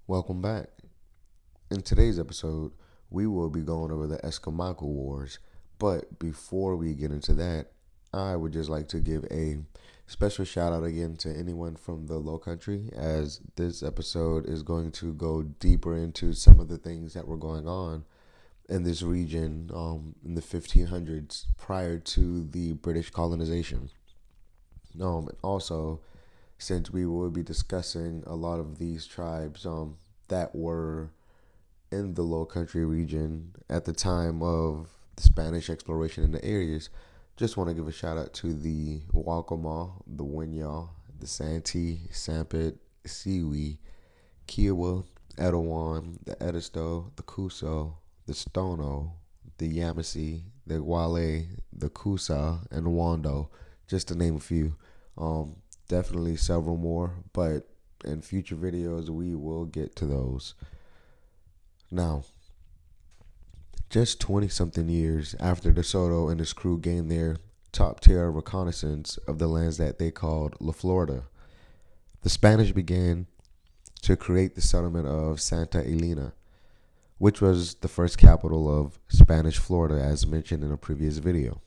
Welcome back. In today's episode, we will be going over the Escamacu Wars. But before we get into that, I would just like to give a special shout out again to anyone from the Low Country, as this episode is going to go deeper into some of the things that were going on in this region in the 1500s prior to the British colonization. Also, since we will be discussing a lot of these tribes that were in the Low Country region at the time of the Spanish exploration in the areas, just want to give a shout out to the Waccamaw, the Winyah, the Santee, Sampit, Sewee, Kiawah, Etiwan, the Edisto, the Kuso, the Stono, the Yamasee, the Wale, the Kusa, and Wando, just to name a few. Definitely several more, but in future videos we will get to those. Now, just 20 something years after De Soto and his crew gained their top tier reconnaissance of the lands that they called La Florida, the Spanish began to create the settlement of Santa Elena, which was the first capital of Spanish Florida, as mentioned in a previous video.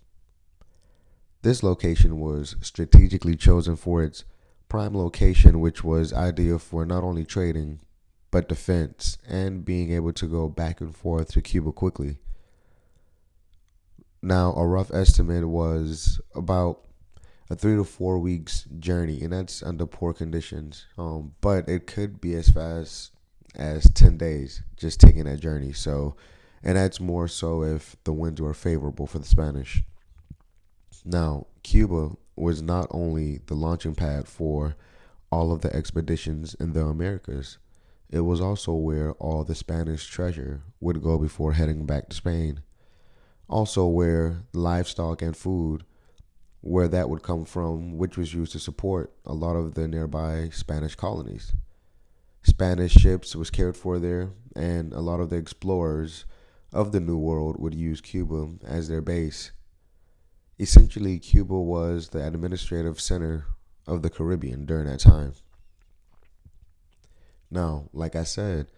This location was strategically chosen for its prime location, which was ideal for not only trading, but defense and being able to go back and forth to Cuba quickly. Now, a rough estimate was about a 3 to 4 weeks journey, and that's under poor conditions. But it could be as fast as 10 days just taking that journey. So, and that's more so if the winds were favorable for the Spanish. Now, Cuba was not only the launching pad for all of the expeditions in the Americas, it was also where all the Spanish treasure would go before heading back to Spain. Also, where livestock and food, where that would come from, which was used to support a lot of the nearby Spanish colonies. Spanish ships was cared for there, and a lot of the explorers of the New World would use Cuba as their base. Essentially, Cuba was the administrative center of the Caribbean during that time. Now, like I said,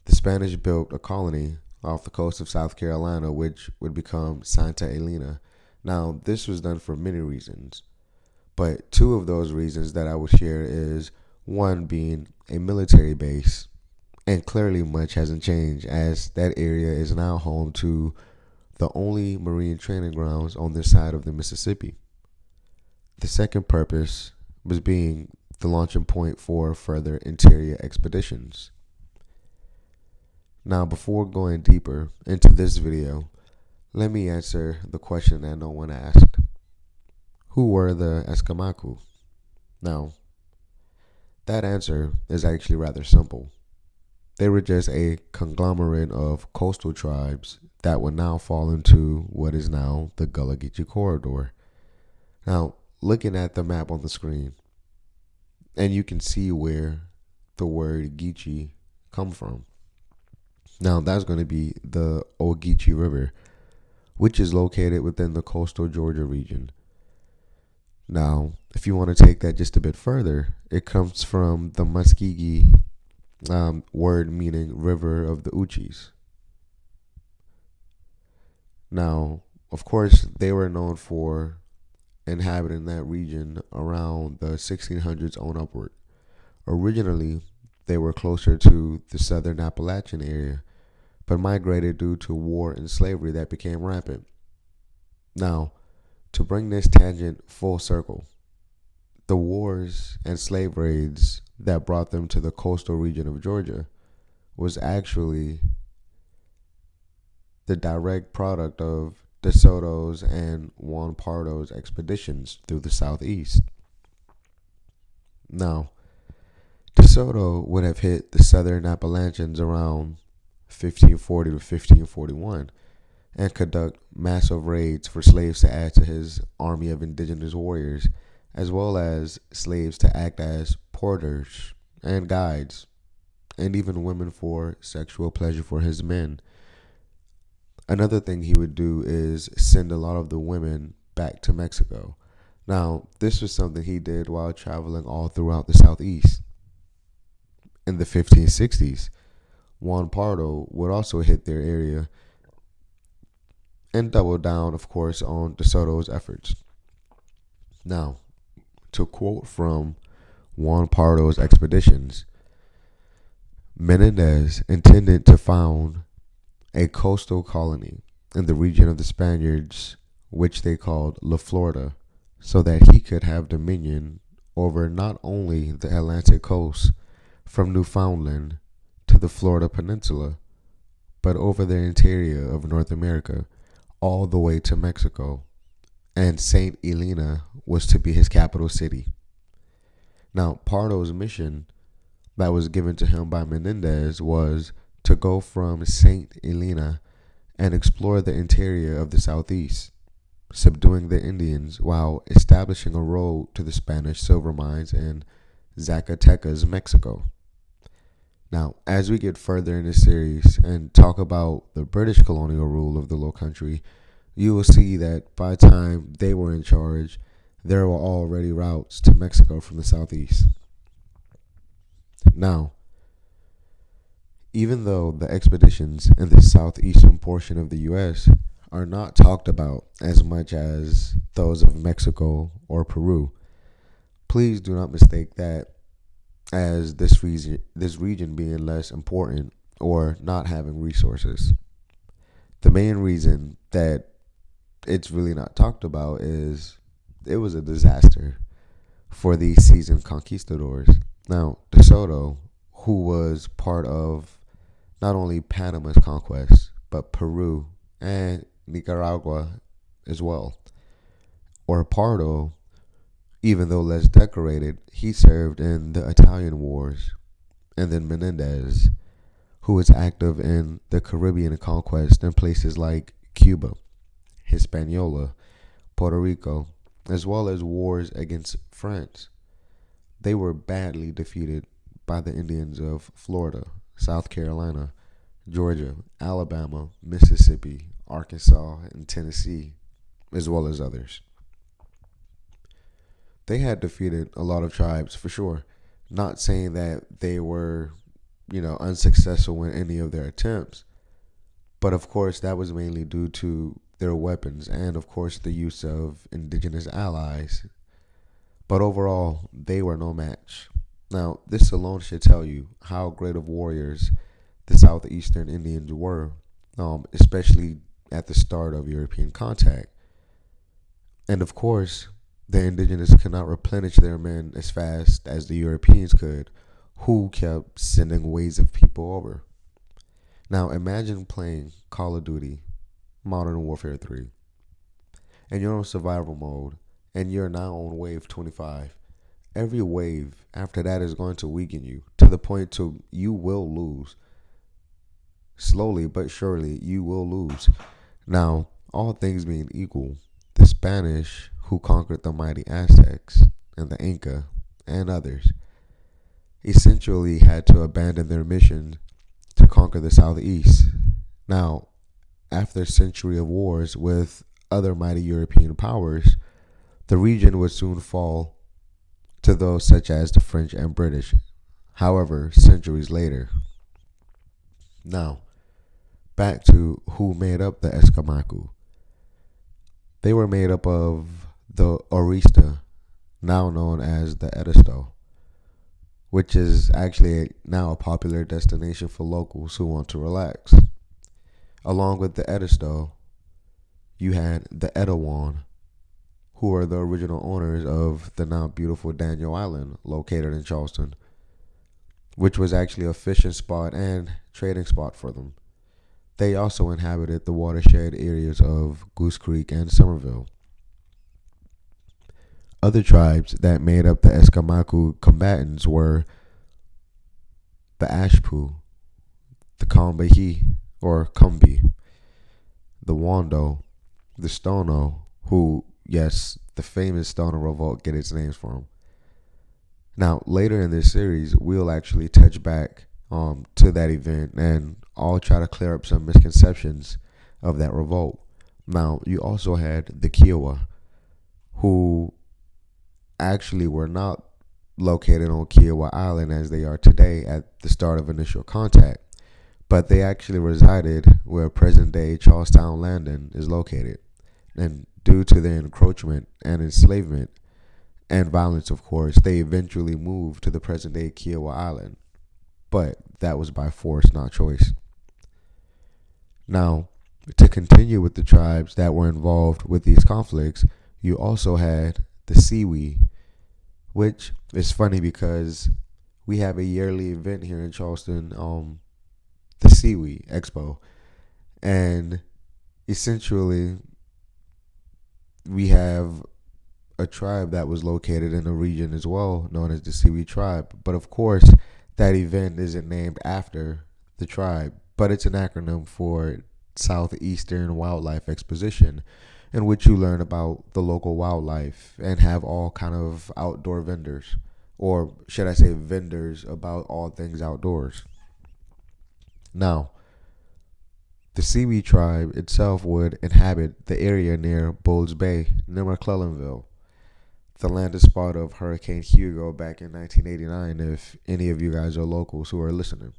the Spanish built a colony off the coast of South Carolina, which would become Santa Elena. Now, this was done for many reasons, but two of those reasons that I will share is one being a military base, and clearly much hasn't changed as that area is now home to the only Marine training grounds on this side of the Mississippi. The second purpose was being the launching point for further interior expeditions. Now, before going deeper into this video, let me answer the question that no one asked. Who were the Escamacu? Now, that answer is actually rather simple. They were just a conglomerate of coastal tribes that would now fall into what is now the Gullah Geechee corridor. Now, looking at the map on the screen, and you can see where the word Geechee come from. Now, that's going to be the Ogeechee River, which is located within the coastal Georgia region. Now, if you want to take that just a bit further, it comes from the Muskegee word meaning river of the Uchis. Now, of course, they were known for inhabiting that region around the 1600s on upward. Originally, they were closer to the southern Appalachian area, but migrated due to war and slavery that became rampant. Now, to bring this tangent full circle, the wars and slave raids that brought them to the coastal region of Georgia was actually the direct product of De Soto's and Juan Pardo's expeditions through the southeast. Now, De Soto would have hit the southern Appalachians around 1540 to 1541 and conduct massive raids for slaves to add to his army of indigenous warriors, as well as slaves to act as porters and guides, and even women for sexual pleasure for his men. Another thing he would do is send a lot of the women back to Mexico. Now, this was something he did while traveling all throughout the southeast. in the 1560s, Juan Pardo would also hit their area and double down, of course, on De Soto's efforts. Now, to quote from Juan Pardo's expeditions, Menendez intended to found a coastal colony in the region of the Spaniards, which they called La Florida, so that he could have dominion over not only the Atlantic coast from Newfoundland to the Florida Peninsula, but over the interior of North America, all the way to Mexico, and St. Elena was to be his capital city. Now, Pardo's mission that was given to him by Menendez was to go from St. Elena and explore the interior of the southeast, subduing the Indians while establishing a road to the Spanish silver mines in Zacatecas, Mexico. Now, as we get further in this series and talk about the British colonial rule of the Low Country, you will see that by the time they were in charge, there were already routes to Mexico from the southeast. Now, even though the expeditions in the southeastern portion of the U.S. are not talked about as much as those of Mexico or Peru, please do not mistake that as this region being less important or not having resources. The main reason that it's really not talked about is it was a disaster for these seasoned conquistadors. Now, De Soto, who was part of not only Panama's conquest, but Peru and Nicaragua as well. Or Pardo, even though less decorated, he served in the Italian Wars. And then Menendez, who was active in the Caribbean conquest in places like Cuba, Hispaniola, Puerto Rico, as well as wars against France. They were badly defeated by the Indians of Florida, South Carolina, Georgia, Alabama, Mississippi, Arkansas, and Tennessee, as well as others. They had defeated a lot of tribes for sure. Not saying that they were, unsuccessful in any of their attempts, but of course that was mainly due to their weapons and of course the use of indigenous allies. But overall, they were no match. Now, this alone should tell you how great of warriors the southeastern Indians were, especially at the start of European contact. And of course, the indigenous could not replenish their men as fast as the Europeans could, who kept sending waves of people over. Now, imagine playing Call of Duty Modern Warfare 3, and you're on survival mode, and you're now on wave 25. Every wave after that is going to weaken you to the point to you will lose. Slowly but surely, you will lose. Now, all things being equal, the Spanish who conquered the mighty Aztecs and the Inca and others essentially had to abandon their mission to conquer the southeast. Now, after a century of wars with other mighty European powers, the region would soon fall to those such as the French and British, however, centuries later. Now, back to who made up the Escamacu. They were made up of the Orista, now known as the Edisto, which is actually now a popular destination for locals who want to relax. Along with the Edisto, you had the Etiwan, who are the original owners of the now beautiful Daniel Island, located in Charleston, which was actually a fishing spot and trading spot for them. They also inhabited the watershed areas of Goose Creek and Somerville. Other tribes that made up the Escamacu combatants were the Ashepoo, the Combahee or Combahee, the Wando, the Stono, who, yes, the famous Stono revolt get its names from. Now, later in this series, we'll actually touch back to that event and I'll try to clear up some misconceptions of that revolt. Now, you also had the Kiawah, who actually were not located on Kiawah Island as they are today at the start of initial contact, but they actually resided where present-day Charlestown Landing is located. And due to their encroachment and enslavement and violence, of course, they eventually moved to the present-day Kiawah Island, but that was by force, not choice. Now, to continue with the tribes that were involved with these conflicts, you also had the Sewee, which is funny because we have a yearly event here in Charleston, the Sewee Expo, and essentially we have a tribe that was located in a region as well, known as the Sewee tribe. But of course, that event isn't named after the tribe, but it's an acronym for Southeastern Wildlife Exposition, in which you learn about the local wildlife and have all kind of outdoor vendors, or should I say vendors about all things outdoors. Now, the Sewee tribe itself would inhabit the area near Bulls Bay, near McClellanville, the landing spot of Hurricane Hugo back in 1989, if any of you guys are locals who are listening.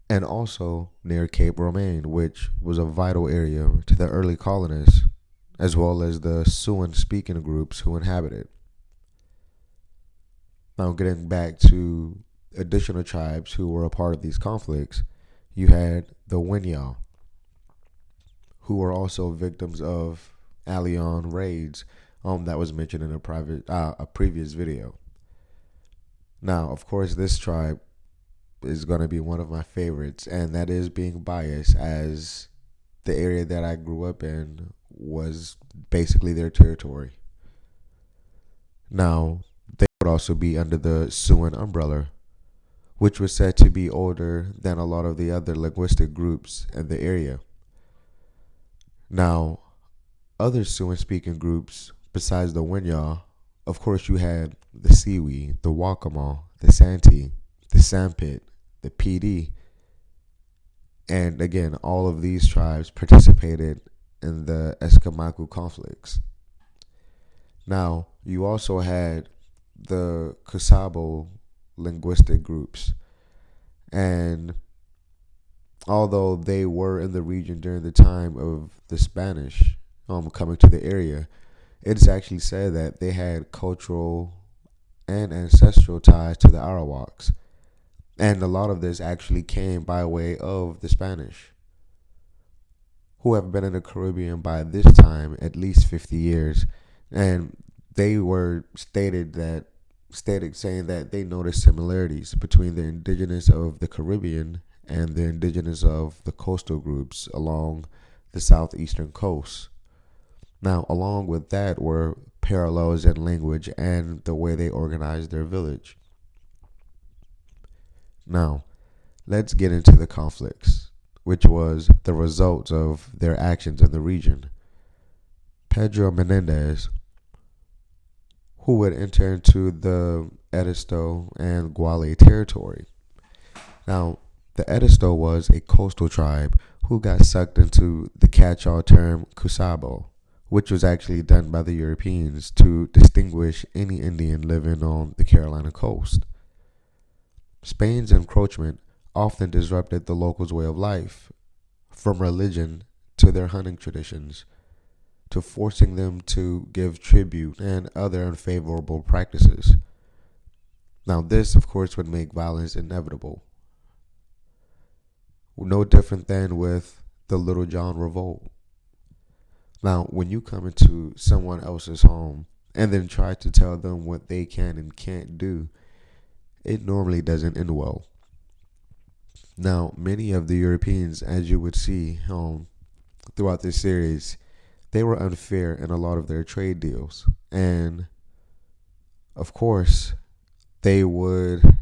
And also near Cape Romaine, which was a vital area to the early colonists, as well as the Siouan speaking groups who inhabited. Now, getting back to additional tribes who were a part of these conflicts, you had the Winyah, who were also victims of Alien raids that was mentioned in a previous video. Now, of course, this tribe is going to be one of my favorites, and that is being biased, as the area that I grew up in was basically their territory. Now, they would also be under the Siouan umbrella, which was said to be older than a lot of the other linguistic groups in the area. Now, other Siouan-speaking groups besides the Winyah, of course, you had the Sewee, the Wakama, the Santee, the Sampit, the PD, and again, all of these tribes participated in the Escamacu conflicts. Now, you also had the Kusabo linguistic groups, and although they were in the region during the time of the Spanish coming to the area, it's actually said that they had cultural and ancestral ties to the Arawaks. And a lot of this actually came by way of the Spanish, who have been in the Caribbean by this time at least 50 years. And they were stated saying that they noticed similarities between the indigenous of the Caribbean and the indigenous of the coastal groups along the southeastern coast. Now, along with that were parallels in language and the way they organized their village. Now, let's get into the conflicts, which was the results of their actions in the region. Pedro Menendez, who would enter into the Edisto and Guale territory. Now, the Edisto was a coastal tribe who got sucked into the catch-all term Kusabo, which was actually done by the Europeans to distinguish any Indian living on the Carolina coast. Spain's encroachment often disrupted the locals' way of life, from religion to their hunting traditions, to forcing them to give tribute and other unfavorable practices. Now, this, of course, would make violence inevitable. No different than with the Little John Revolt. Now, when you come into someone else's home and then try to tell them what they can and can't do, it normally doesn't end well. Now, many of the Europeans, as you would see throughout this series, they were unfair in a lot of their trade deals. And, of course, they would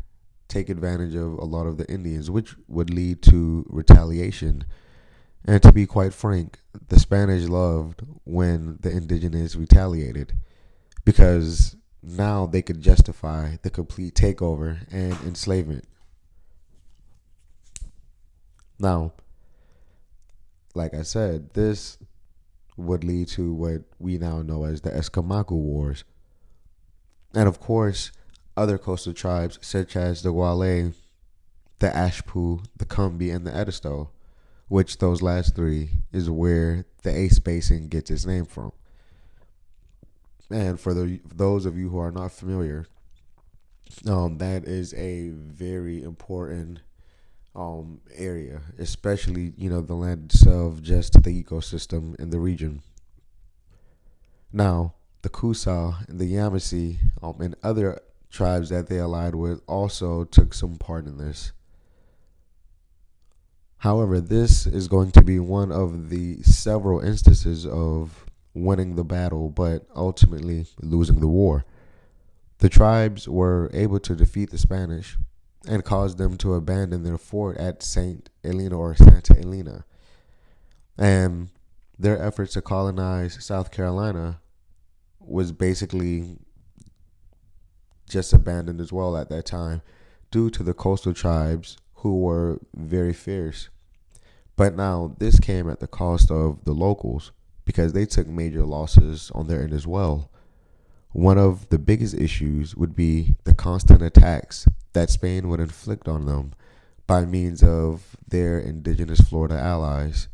take advantage of a lot of the Indians, which would lead to retaliation. And to be quite frank, the Spanish loved when the indigenous retaliated, because now they could justify the complete takeover and enslavement. Now, like I said, this would lead to what we now know as the Escamacu Wars. And of course, other coastal tribes such as the Guale, the Ashepoo, the Combahee, and the Edisto, which those last three is where the Ace Basin gets its name from. And for those of you who are not familiar, that is a very important area, especially the land itself, just the ecosystem in the region. Now, the Kusa and the Yamasee and other tribes that they allied with also took some part in this. However, this is going to be one of the several instances of winning the battle, but ultimately losing the war. The tribes were able to defeat the Spanish and caused them to abandon their fort at St. Elena or Santa Elena. And their efforts to colonize South Carolina was basically just abandoned as well at that time due to the coastal tribes who were very fierce. But now this came at the cost of the locals because they took major losses on their end as well. One of the biggest issues would be the constant attacks that Spain would inflict on them by means of their indigenous Florida allies,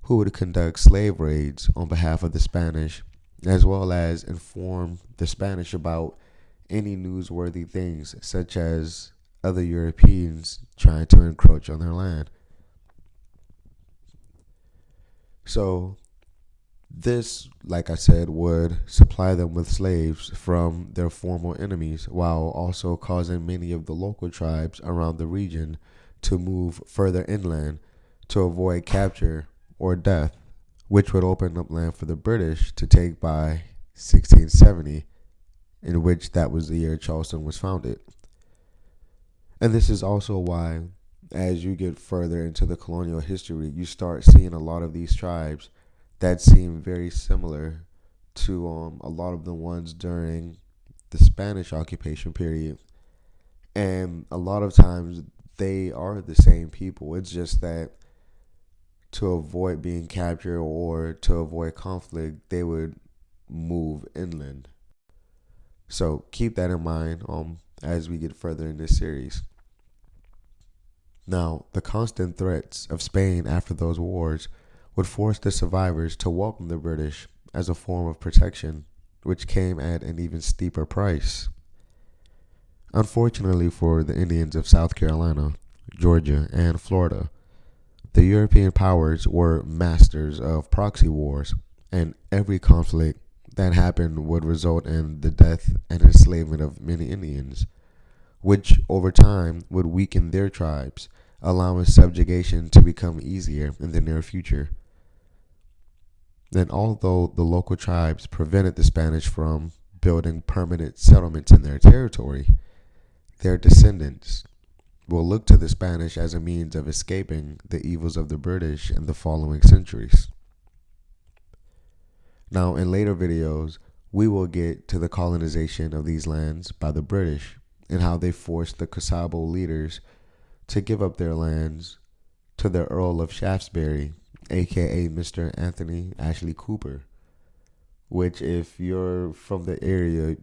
who would conduct slave raids on behalf of the Spanish, as well as inform the Spanish about any newsworthy things, such as other Europeans trying to encroach on their land. So this, like I said, would supply them with slaves from their former enemies, while also causing many of the local tribes around the region to move further inland to avoid capture or death, which would open up land for the British to take by 1670, in which that was the year Charleston was founded. And this is also why, as you get further into the colonial history, you start seeing a lot of these tribes that seem very similar to a lot of the ones during the Spanish occupation period. And a lot of times they are the same people. It's just that to avoid being captured or to avoid conflict, they would move inland. So keep that in mind as we get further in this series. Now, the constant threats of Spain after those wars would force the survivors to welcome the British as a form of protection, which came at an even steeper price. Unfortunately for the Indians of South Carolina, Georgia, and Florida, the European powers were masters of proxy wars, and every conflict that happened would result in the death and enslavement of many Indians, which over time would weaken their tribes, allowing subjugation to become easier in the near future. Then, although the local tribes prevented the Spanish from building permanent settlements in their territory, their descendants will look to the Spanish as a means of escaping the evils of the British in the following centuries. Now, in later videos, we will get to the colonization of these lands by the British and how they forced the Cusabo leaders to give up their lands to the Earl of Shaftesbury, aka Mr. Anthony Ashley Cooper, which, if you're from the area,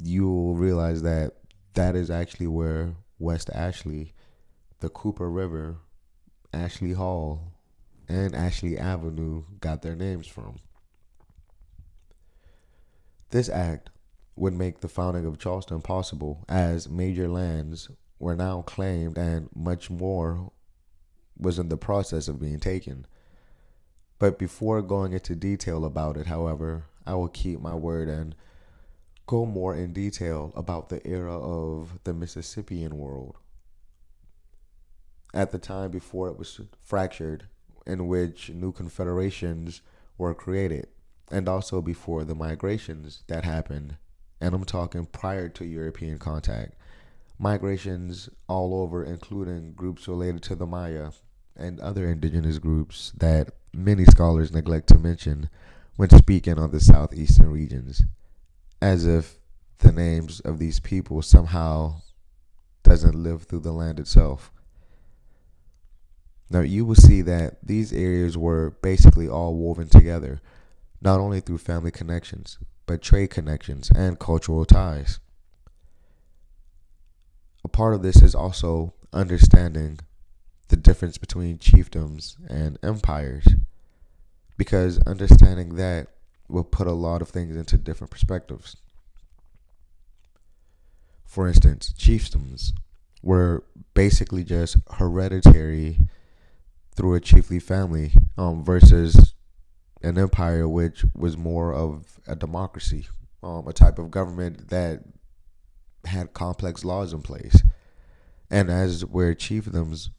you will realize that that is actually where West Ashley, the Cooper River, Ashley Hall, and Ashley Avenue got their names from. This act would make the founding of Charleston possible, as major lands were now claimed and much more was in the process of being taken. But before going into detail about it, however, I will keep my word and go more in detail about the era of the Mississippian world. At the time before it was fractured, in which new confederations were created, and also before the migrations that happened, and I'm talking prior to European contact, migrations all over, including groups related to the Maya and other indigenous groups that many scholars neglect to mention when speaking on the southeastern regions, as if the names of these people somehow doesn't live through the land itself. Now, you will see that these areas were basically all woven together, not only through family connections, but trade connections and cultural ties. part of this is also understanding the difference between chiefdoms and empires, because understanding that will put a lot of things into different perspectives. For instance, chiefdoms were basically just hereditary through a chiefly family, versus an empire, which was more of a democracy, a type of government that had complex laws in place. And as where chiefdoms,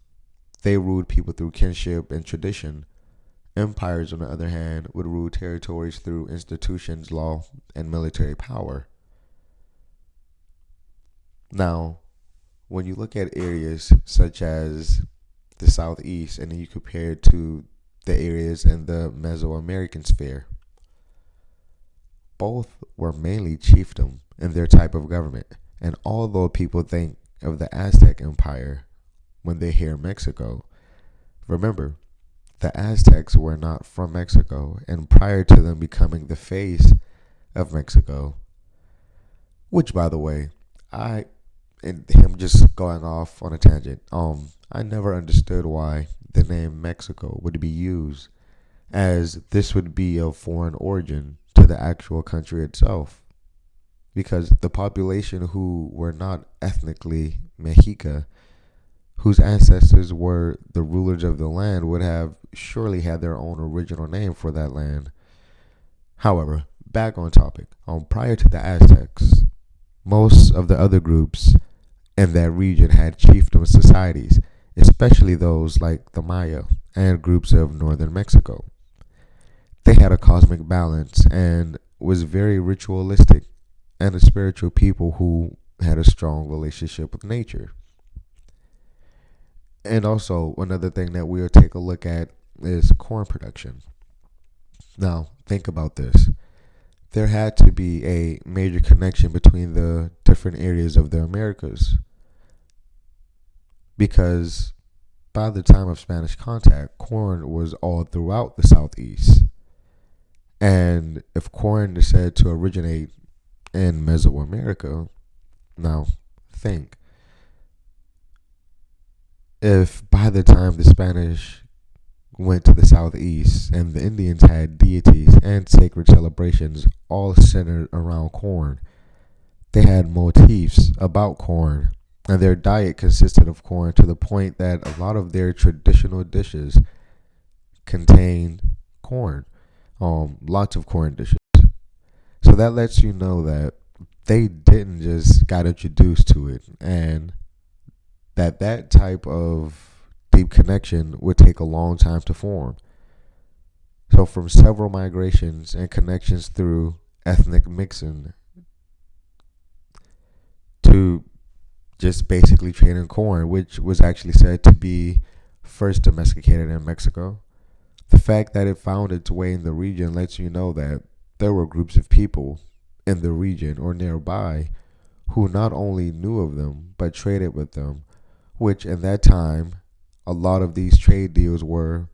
they ruled people through kinship and tradition. Empires, on the other hand, would rule territories through institutions, law, and military power. Now, when you look at areas such as the Southeast and then you compare it to the areas in the Mesoamerican sphere, both were mainly chiefdom in their type of government. And although people think of the Aztec Empire when they hear Mexico, remember, the Aztecs were not from Mexico, and prior to them becoming the face of Mexico, which, by the way, and him just going off on a tangent, I never understood why the name Mexico would be used, as this would be of foreign origin to the actual country itself, because the population who were not ethnically Mexica, whose ancestors were the rulers of the land, would have surely had their own original name for that land. However, back on topic, prior to the Aztecs, most of the other groups in that region had chiefdom societies, especially those like the Maya and groups of northern Mexico. They had a cosmic balance and was very ritualistic and a spiritual people who had a strong relationship with nature. And also, another thing that we'll take a look at is corn production. Now, think about this. There had to be a major connection between the different areas of the Americas, because by the time of Spanish contact, corn was all throughout the Southeast. And if corn is said to originate in Mesoamerica, now think, if by the time the Spanish went to the Southeast and the Indians had deities and sacred celebrations all centered around corn, they had motifs about corn, and their diet consisted of corn to the point that a lot of their traditional dishes contained corn, lots of corn dishes. So that lets you know that they didn't just got introduced to it, and that type of deep connection would take a long time to form. So from several migrations and connections through ethnic mixing to just basically trading corn, which was actually said to be first domesticated in Mexico, the fact that it found its way in the region lets you know that there were groups of people in the region or nearby who not only knew of them but traded with them, which in that time, a lot of these trade deals were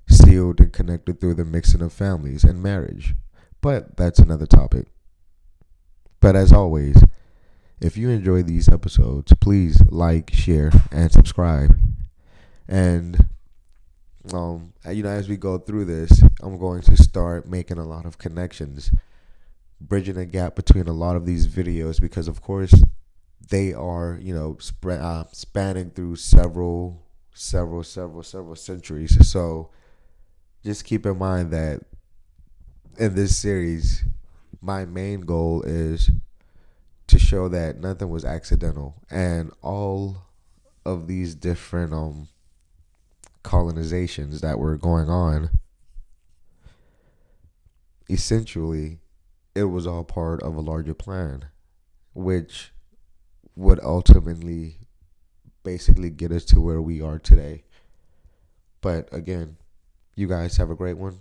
sealed and connected through the mixing of families and marriage. But that's another topic. But as always, if you enjoy these episodes, please like, share, and subscribe. And as we go through this, I'm going to start making a lot of connections, bridging a gap between a lot of these videos, because of course they are, spanning through several centuries. So just keep in mind that in this series, my main goal is to show that nothing was accidental, and all of these different colonizations that were going on, essentially, it was all part of a larger plan, which would ultimately basically get us to where we are today. But again, you guys have a great one.